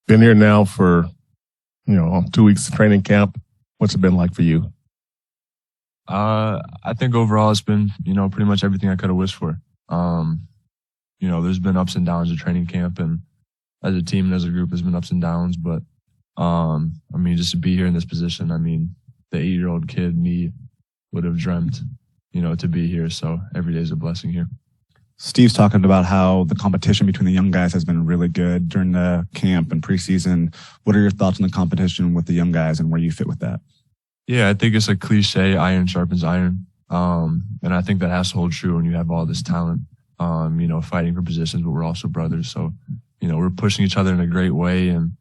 Been here now for, 2 weeks of training camp. What's it been like for you? I think overall it's been, pretty much everything I could have wished for. There's been ups and downs of training camp, and as a team and as a group, there's been ups and downs. But just to be here in this position, the 8-year-old kid me would have dreamt, to be here. So every day is a blessing here. Steve's talking about how the competition between the young guys has been really good during the camp and preseason. What are your thoughts on the competition with the young guys and where you fit with that? Yeah, I think it's a cliche, iron sharpens iron. And I think that has to hold true when you have all this talent, fighting for positions, but we're also brothers. So, we're pushing each other in a great way. And,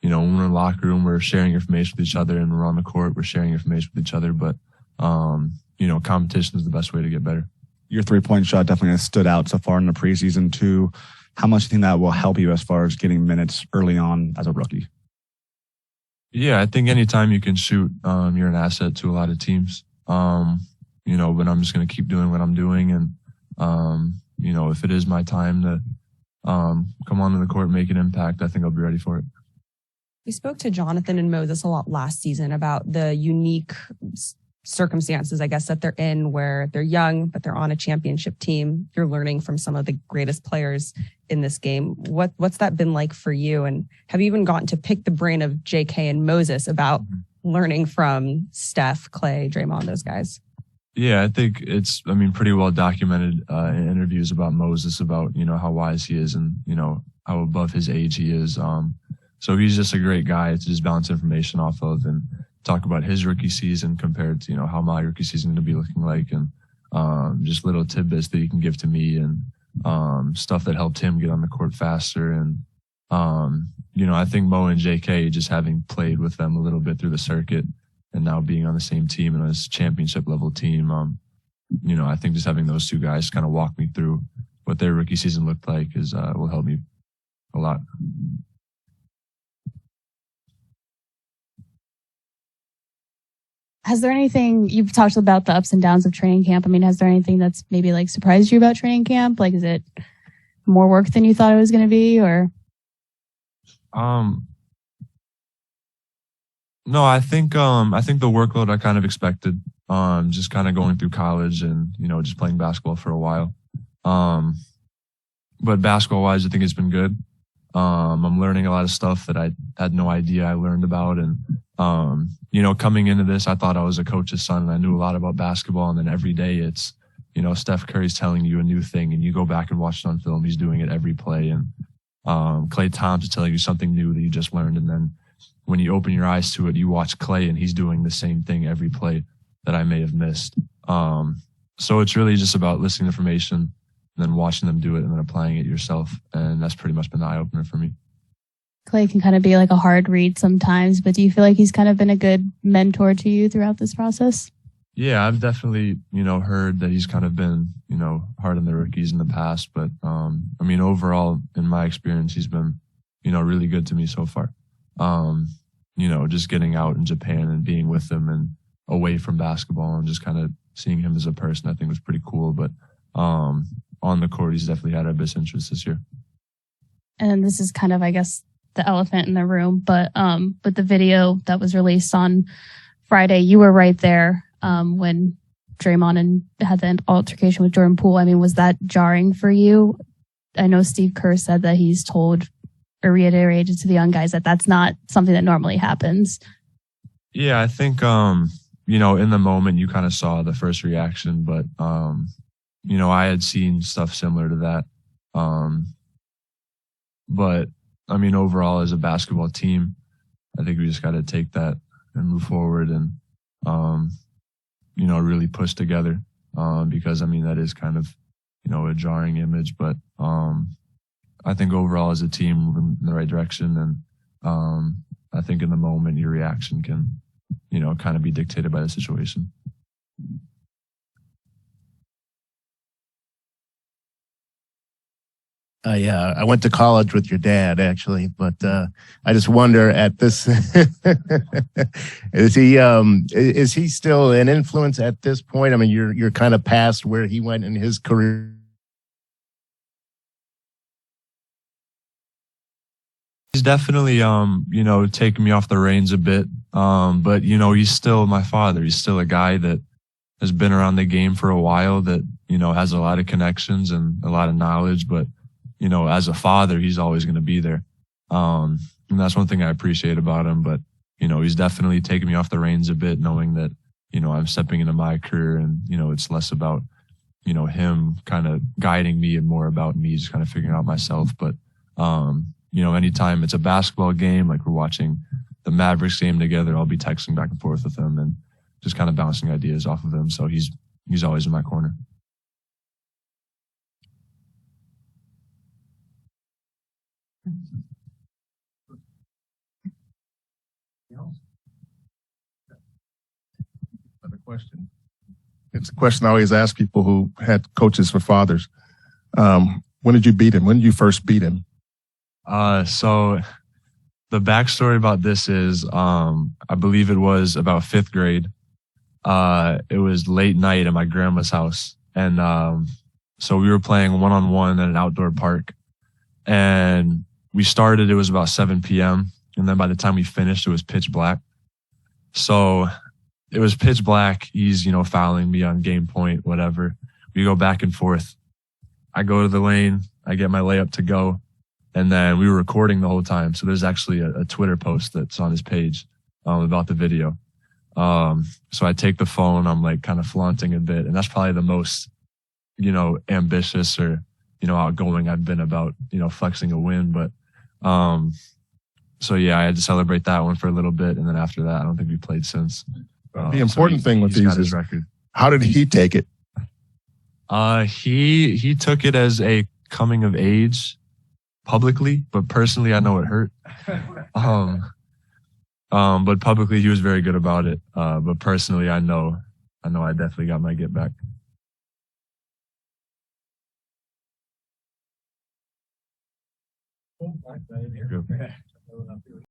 when we're in the locker room, we're sharing information with each other, and we're on the court, we're sharing information with each other. But, competition is the best way to get better. Your three-point shot definitely has stood out so far in the preseason too. How much do you think that will help you as far as getting minutes early on as a rookie? Yeah, I think anytime you can shoot, you're an asset to a lot of teams. But I'm just going to keep doing what I'm doing. And, if it is my time to come onto the court and make an impact, I think I'll be ready for it. We spoke to Jonathan and Moses a lot last season about the unique circumstances, I guess, that they're in, where they're young, but they're on a championship team. You're learning from some of the greatest players in this game. What's that been like for you? And have you even gotten to pick the brain of JK and Moses about learning from Steph, Klay, Draymond, those guys? Yeah, I think it's, pretty well documented in interviews about Moses, about, how wise he is and, how above his age he is. So he's just a great guy to just bounce information off of and talk about his rookie season compared to, how my rookie season is going to be looking like, and just little tidbits that he can give to me, and stuff that helped him get on the court faster. And, I think Mo and JK, just having played with them a little bit through the circuit and now being on the same team and this championship level team, I think just having those two guys kind of walk me through what their rookie season looked like will help me a lot. Has there anything, you've talked about the ups and downs of training camp. Has there anything that's maybe like surprised you about training camp? Like, is it more work than you thought it was going to be, or? No, I think the workload I kind of expected, just kind of going through college and, just playing basketball for a while. But basketball wise, I think it's been good. I'm learning a lot of stuff that I had no idea I learned about. And, coming into this, I thought I was a coach's son and I knew a lot about basketball. And then every day it's, Steph Curry's telling you a new thing and you go back and watch it on film. He's doing it every play. And, Klay Thompson is telling you something new that you just learned. And then when you open your eyes to it, you watch Klay and he's doing the same thing every play that I may have missed. So it's really just about listening to information and then watching them do it and then applying it yourself. And that's pretty much been the eye opener for me. Klay can kind of be like a hard read sometimes, but do you feel like he's kind of been a good mentor to you throughout this process? Yeah, I've definitely, heard that he's kind of been, hard on the rookies in the past. But, overall, in my experience, he's been, really good to me so far. Just getting out in Japan and being with him and away from basketball and just kind of seeing him as a person, I think was pretty cool. But on the court, he's definitely had our best interest this year. And this is kind of, I guess, the elephant in the room, but the video that was released on Friday, you were right there when Draymond had the altercation with Jordan Poole. Was that jarring for you? I know Steve Kerr said that he's told or reiterated to the young guys that that's not something that normally happens. Yeah, I think, in the moment you kind of saw the first reaction, but, I had seen stuff similar to that. But overall as a basketball team, I think we just got to take that and move forward and, really push together. Because that is kind of, a jarring image, but, I think overall as a team moving in the right direction. And, I think in the moment your reaction can, kind of be dictated by the situation. Yeah, I went to college with your dad, actually, but I just wonder at this, is he still an influence at this point? You're kind of past where he went in his career. He's definitely, taking me off the reins a bit. But he's still my father. He's still a guy that has been around the game for a while that, has a lot of connections and a lot of knowledge. But, as a father, he's always going to be there. And that's one thing I appreciate about him. But, he's definitely taking me off the reins a bit, knowing that, I'm stepping into my career and, it's less about, him kind of guiding me and more about me just kind of figuring out myself. But, anytime it's a basketball game, like we're watching the Mavericks game together, I'll be texting back and forth with him and just kind of bouncing ideas off of him. So he's always in my corner. Another question. It's a question I always ask people who had coaches for fathers. When did you beat him? When did you first beat him? So the backstory about this is, I believe it was about 5th grade. It was late night at my grandma's house. And, so we were playing 1-on-1 at an outdoor park, and we started, it was about 7 p.m. And then by the time we finished, it was pitch black. So it was pitch black. He's, fouling me on game point, whatever. We go back and forth. I go to the lane. I get my layup to go. And then we were recording the whole time. So there's actually a Twitter post that's on his page about the video. So I take the phone. I'm like kind of flaunting a bit. And that's probably the most, ambitious or, outgoing I've been about, flexing a win. But so yeah, I had to celebrate that one for a little bit. And then after that, I don't think we played since. The important thing with these is record. How did he take it? He took it as a coming of age publicly, but personally, I know it hurt. But publicly, he was very good about it. But personally, I know I definitely got my get back.